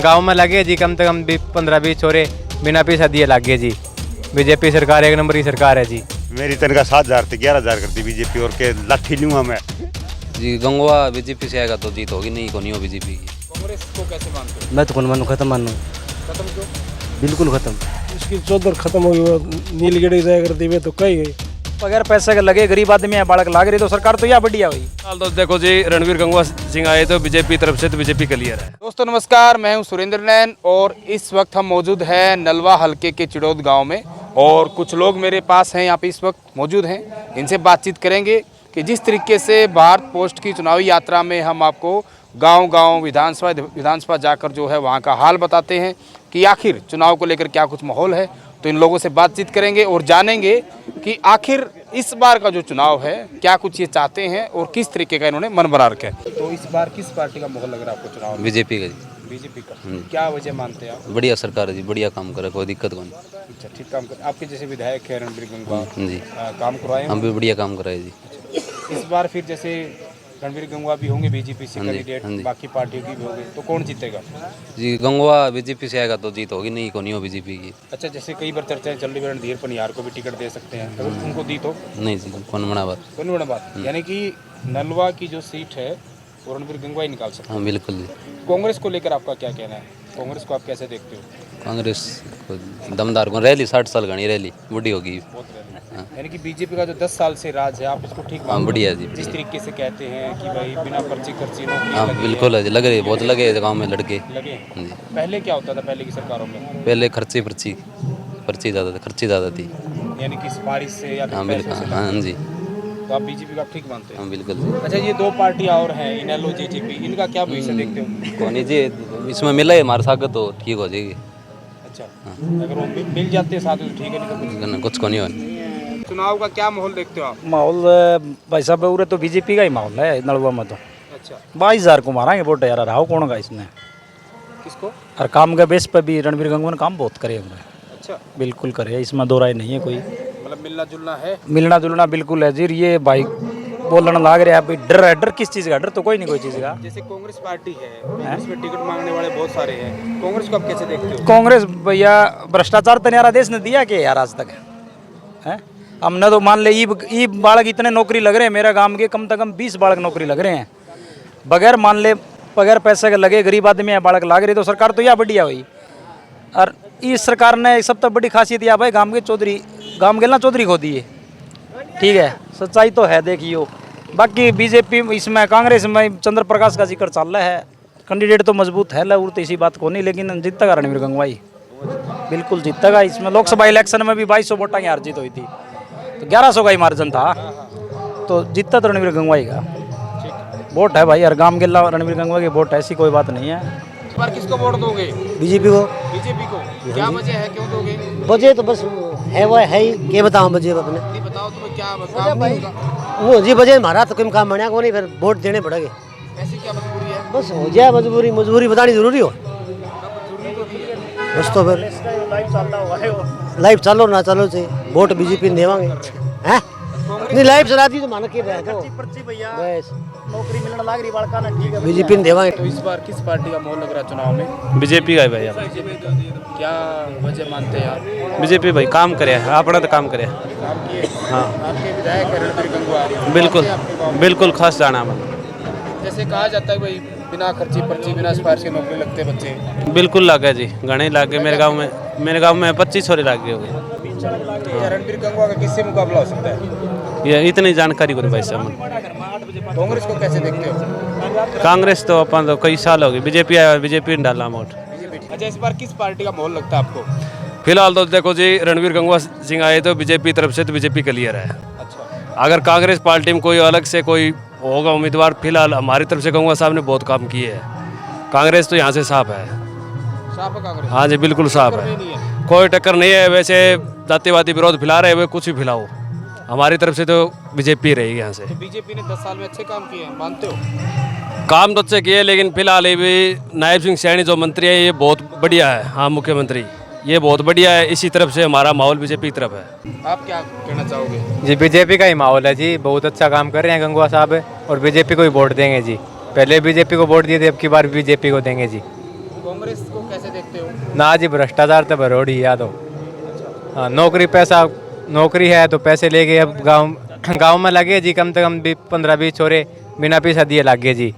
गांव में लगे जी कम से कम 15-20 छोरे बिना पैसा दिए लगे जी। बीजेपी सरकार एक नंबर की सरकार है जी। मेरी तनख्वाह 7,000 थी 11,000 करती बीजेपी और के लाठी लूंगा मैं जी। गंगवा बीजेपी से आएगा तो जीत होगी, नहीं को नहीं हो बीजेपी की। कांग्रेस को कैसे मानते हो? मैं तो कौन मानू, खत्म मानू, खत्म क्यों? बिल्कुल खत्म। इसकी चौधर खत्म हो गई, वो नीलगिरी जाया करती है तो कही गई। बगैर पैसे के लगे गरीब आदमी है, बालक लाग रही तो सरकार तो यह बढ़िया हुई। हाल तो देखो जी, रणवीर गंगवा सिंह आए तो बीजेपी तरफ से तो बीजेपी क्लियर है। दोस्तों नमस्कार, मैं हूं सुरेंद्र नैन और इस वक्त हम मौजूद हैं नलवा हलके के चिड़ौद गांव में और कुछ लोग मेरे पास हैं यहाँ पे इस वक्त मौजूद हैं। इनसे बातचीत करेंगे कि जिस तरीके से भारत पोस्ट की चुनावी यात्रा में हम आपको गांव-गांव विधानसभा जाकर जो है वहाँ का हाल बताते हैं कि आखिर चुनाव को लेकर क्या कुछ माहौल है। तो इन लोगों से बातचीत करेंगे और जानेंगे कि आखिर इस बार का जो चुनाव है क्या कुछ ये चाहते हैं और किस तरीके का इन्होंने मन बना रखा है। तो इस बार किस पार्टी का माहौल लग रहा है आपको चुनाव में? बीजेपी का जी। बीजेपी का। क्या वजह मानते हैं आप? बढ़िया सरकार है जी, बढ़िया काम करे, कोई दिक्कत को नहीं। अच्छा, ठीक काम कर। आपके जैसे विधायक है रणवीर गंगवा जी, काम करवाए हम भी बढ़िया काम कराए जी। इस बार फिर जैसे रणवीर गंगवा भी होंगे बीजेपी से कैंडिडेट, बाकी पार्टियों की भी होंगे, तो कौन जीतेगा? जी, गंगवा बीजेपी से आएगा तो जीत होगी, नहीं को नहीं हो बीजेपी की। अच्छा, जैसे कई बार चर्चाएं चल रही है रणधीर पनियार को भी टिकट दे सकते हैं, अगर उनको दी तो? नहीं जी, कौन बना बात। कौन बड़ा बात, यानी कि नलवा की जो सीट है वो रणवीर गंगवा ही निकाल सकते हैं। हाँ बिल्कुल जी। कांग्रेस को लेकर आपका क्या कहना है? कांग्रेस को आप कैसे देखते हो? कांग्रेस को दमदार को रैली 60 साल घनी रैली बुढ़ी होगी। यानी कि बीजेपी का जो 10 साल से राज है आप इसको ठीक हाँ मानते हो? बढ़िया जी। जिस तरीके से कहते हैं कि भाई बिना पर्ची खर्ची नौकरी हाँ लगी बिल्कुल है जी, लग रही बहुत लगे गाँव में लड़के है, लगे। जी। पहले क्या होता था पहले की सरकारों में? पहले पर्ची ज़्यादा थी। यानी कि सिफारिश से या हाँ फिर पैसों बिल्कुल, से? हाँ जी, तो आप बीजेपी का ठीक मानते हैं? हाँ बिल्कुल जी। अच्छा, ये दो पार्टियां और हैं इनेलो जेजेपी, इनका क्या भविष्य देखते हो? कौन जी, इसमें मिला है हमारे साथ तो ठीक हो जाएगी। अच्छा, अगर वो मिल जाते हैं साथ में तो ठीक है, नहीं तो कुछ को नहीं हो। कुछ। चुनाव का क्या माहौल देखते हो आप? माहौल भाई साहब उरे तो बीजेपी का ही माहौल है नलवा में तो। अच्छा, 22,000 को मारेंगे वोट यार, राव कौन का इसमें। किसको? और काम के बेस पे भी रणवीर गंगवा ने काम बहुत करे हमने। अच्छा, बिल्कुल करे, इसमें दो राय नहीं है कोई। मतलब मिलना जुलना है? मिलना जुलना बिल्कुल है जी। ये भाई बोलने लाग रहे हैं भाई, डर है, डर किस चीज़ का? डर तो कोई नहीं कोई चीज़ का। जैसे कांग्रेस पार्टी है, इसमें टिकट मांगने वाले बहुत सारे हैं, कांग्रेस को आप कैसे देखते हो? कांग्रेस भैया भ्रष्टाचार तो यार देश ने दिया कि यार आज तक है। हमने तो मान ले ई बालक इतने नौकरी लग रहे हैं, मेरा गांव के कम से कम 20 बालक नौकरी लग रहे हैं। बगैर मान ले बगैर पैसे के लगे गरीब आदमी है, बालक लाग रही तो सरकार तो यह बढ़िया हुई। और इस सरकार ने सब तो बड़ी खासियत यह भाई गांव के ना चौधरी खो दिए। ठीक है, सच्चाई तो है देखियो। बाकी बीजेपी इसमें कांग्रेस में चंद्र प्रकाश का जिक्र चल रहा है, कैंडिडेट तो मजबूत है लहूर तो इसी बात को नहीं, लेकिन जीतेगा रणवीर गंगवा ही, बिल्कुल जीतेगा। इसमें लोकसभा इलेक्शन में भी 2200 वोटा की हार जीत हुई थी, तो 1100 का ही मार्जिन था, तो जीतता तो रणवीर गंगवा ही का वोट है भाई। हर गांव के रणवीर गंगवा की वोट है, ऐसी कोई बात नहीं है। इस बार किसको वोट दोगे? बीजेपी को। बीजेपी को। क्या वजह है, क्यों दोगे? बजे तो बस है वो है ही, क्या बताऊँ बजे अपने। नहीं बताओ तुम्हें क्या बताओ? वो जी बजे हमारा तो कोई काम बना को नहीं, फिर वोट देने पड़ेंगे। ऐसी क्या मजबूरी है? बस हो जाए मजबूरी बतानी जरूरी हो बस। तो फिर लाइव चलो ना चलो से वोट बीजेपी देवांगे हैं। नहीं लाइव चला दी तो मानो के बस नौकरी मिलने लग रही बालका ना, ठीक है बीजेपी देवांगे। तो इस बार किस पार्टी का माहौल लग रहा है चुनाव में? बीजेपी का है भैया। क्या वजह मानते हैं आप? बीजेपी भाई काम करे, अपना तो काम करे। काम किए? हाँ आपके विधायक है रणवीर गंगवा, बिल्कुल आपके गाँव में? बिल्कुल खास जाना मन। जैसे कहा जाता है भाई बिना खर्ची पर्ची बिना सिफारिश के नौकरी लगते बच्चे, बिल्कुल लागे जी, घने लागे। मेरे गांव में 25 छोरे लागे हो गए। क्या रणवीर गंगवा का किससे मुकाबला हो सकता है? ये इतनी जानकारी को नहीं भाई साहब। कांग्रेस को कैसे देखते हो? कांग्रेस तो अपन तो कई साल हो गए, बीजेपी आया, बीजेपी ने डाला वोट। अच्छा, इस बार किस पार्टी का माहौल लगता है आपको? फिलहाल तो देखो जी, रणवीर गंगवा सिंह आए तो बीजेपी तरफ से तो बीजेपी क्लियर है। अच्छा, अगर कांग्रेस पार्टी में कोई अलग से कोई होगा उम्मीदवार, फिलहाल हमारी तरफ से गंगवा साहब ने बहुत काम किए हैं। कांग्रेस तो यहाँ से साफ है। साफ है कांग्रेस? हाँ जी बिल्कुल साफ टक्कर है, नहीं है? कोई टक्कर नहीं है। वैसे जातिवादी विरोध फैला रहे हुए कुछ भी फैलाओ, हमारी तरफ से तो बीजेपी रहेगी यहाँ से। तो बीजेपी ने 10 साल में अच्छे काम किए हैं, मानते हो? काम तो अच्छे किए, लेकिन फिलहाल ये भी नायब सिंह सैनी जो मंत्री है ये बहुत बढ़िया है। हाँ मुख्यमंत्री ये बहुत बढ़िया है, इसी तरफ से हमारा माहौल बीजेपी की तरफ है। आप क्या कहना चाहोगे? जी बीजेपी का ही माहौल है जी, बहुत अच्छा काम कर रहे हैं गंगवा साहब और बीजेपी को ही वोट देंगे जी। पहले बीजेपी को वोट दिए थे, अब की बार बीजेपी को देंगे जी। कांग्रेस को कैसे देखते हो? ना जी भ्रष्टाचार तो भरोड़ी या तो हाँ नौकरी पैसा नौकरी है तो पैसे लेके अब गांव में लगे जी कम से कम 15-20 छोरे बिना पैसा दिए लागे जी।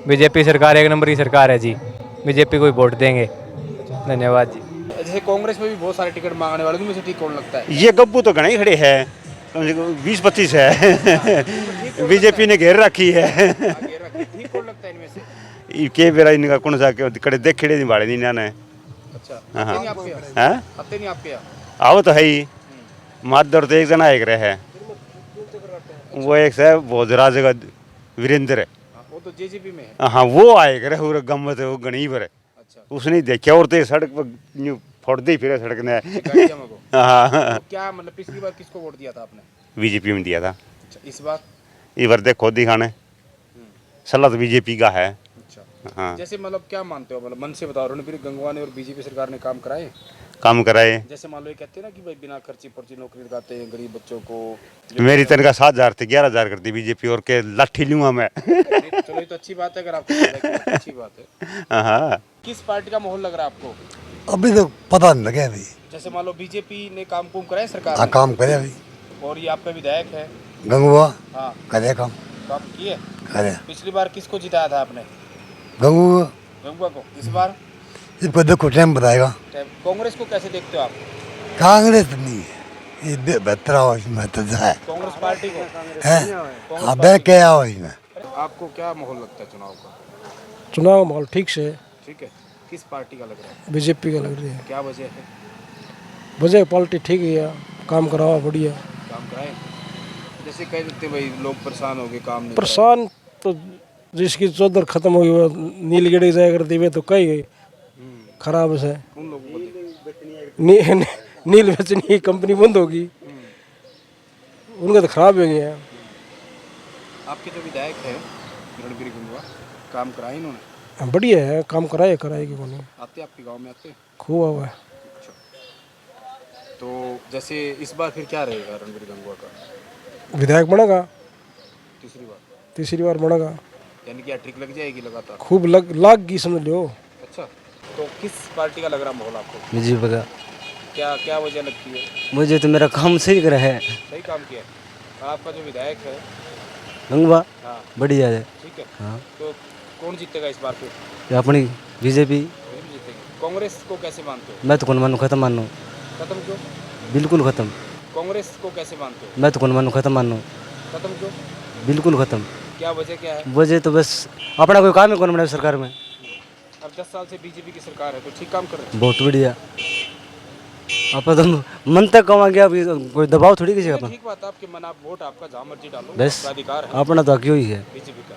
बीजेपी सरकार एक नंबर की सरकार है जी। बीजेपी को ही वोट देंगे। धन्यवाद जी। जैसे कांग्रेस में भी बहुत सारे टिकट मांगने वाले, उनमें से ठीक कौन लगता है? ये गब्बू तो घने ही खड़े हैं, कम से कम 20-25 है। बीजेपी ने घेर रखी है। आगे रखिए, ठीक कौन लगता है इनमें से? ये के बेरा इनका कौन सा कड़े देख खड़े नहीं भाड़े नहीं जाने। अच्छा, हाँ। आते नहीं आपके यहाँ? हैं आते नहीं आपके यहाँ? आओ तो है ही माधर तो एक जना एक रहे है, वो एक है भोजरा जगह वीरेंद्र है। हाँ, वो तो जेजेपी में है। हाँ वो आए करे पूरे गम्मत वो गणी पर है। अच्छा, उसने देखा और तो सड़क पर यूं फोड़ दी फिर सड़क ने। गाड़ियाँ में को। हाँ तो क्या मतलब पिछली बार किसको वोट दिया था आपने? बीजेपी में दिया था। अच्छा, इस बार? ये बार देखो दिखाने सलाह तो बीजेपी का है। अच्छा, हाँ जैसे मतलब क्या मानते हो, मतलब मन से बताओ, रणबीर गंगवा ने और बीजेपी सरकार ने काम कराए? काम कराए। जैसे मान लो ये कहते हैं ना कि भाई बिना खर्ची पर्ची नौकरी लगाते हैं गरीब बच्चों को। मेरी तनख्वाह 7,000 थी 11,000 कर दी बीजेपी और के लाठी लूंगा मैं। चलो ये तो अच्छी बात है, अगर आपको लगता है कि अच्छी बात है। हाँ किस पार्टी का माहौल लग रहा है आपको? अभी तो पता नहीं लगे अभी। जैसे मान लो बीजेपी ने काम कुम कराए सरकार हाँ ने, काम करे अभी और ये आपका विधायक है। गंगुआ हाँ, करे काम काम किए। करे पिछली बार किसको जिताया था आपने? गंगुआ गंगवा को। इस बार इसको देखो टाइम बताएगा। कांग्रेस को कैसे देखते हो आप? कांग्रेस नहीं है ये बेहतर आओ इसमें तो है कांग्रेस पार्टी को हैं हाँ बैठ के आओ इसमें। आपको क्या माहौल लगता है चुनाव का? चुनाव का माहौल ठीक से है। ठीक है, किस पार्टी का लग रहा है? बीजेपी का लग रही है। क्या वजह है? वजह पार्टी ठीक ही है, काम कराओ बढ़िया। काम कराए? जैसे कह देते भाई लोग परेशान हो गए, काम नहीं परेशान तो जिसकी चौधर खत्म हो गई वो नीलगिरी जाया करती वे तो कही गई खराब से। कराए। उन लोगों को नील बेचनी कंपनी बंद होगी, उनका तो खराब हो गया। आपके जो विधायक है रणबीर गंगवा, काम कराए इन्होंने? बढ़िया है, काम कराएगी कौन आते आपके गांव में आते? खूब हुआ है। तो जैसे इस बार फिर क्या रहेगा रणबीर गंगवा का? विधायक बनेगा, तीसरी बार बनेगा। यानी कि हैट्रिक लग जाएगी लगातार? खूब लाग गई समझ लो। अच्छा, तो किस पार्टी का लग रहा माहौल आपको? बीजेपी का। क्या क्या वजह लगती है? मुझे तो मेरा काम सही कर है। सही काम किया है। आपका जो विधायक है गंगवा हाँ बढ़िया है। ठीक है, हाँ तो कौन जीतेगा इस बार फिर? ये अपनी बीजेपी। बीजेपी जीतेगी। कांग्रेस को कैसे मानते हो? मैं तो कौन मानू खत्म मानू। खत्म क्यों? बिल्कुल खत्म। कांग्रेस को कैसे मानते हो? मैं तो कौन मानू खत्म मानू। खत्म क्यों? बिल्कुल खत्म। क्या वजह क्या है? वजह तो बस अपना कोई काम है कौन बना सरकार में। अब 10 साल से बीजेपी की सरकार है तो ठीक काम कर रहे बहुत बढ़िया। आप तो मन तक कमा गया, अभी कोई दबाव थोड़ी किसी हैं। का। ठीक बात है, आपके मन, आप वोट आपका जहाँ मर्जी डालो, बस आपका अधिकार है। अपना तो क्यों ही है। बीजेपी का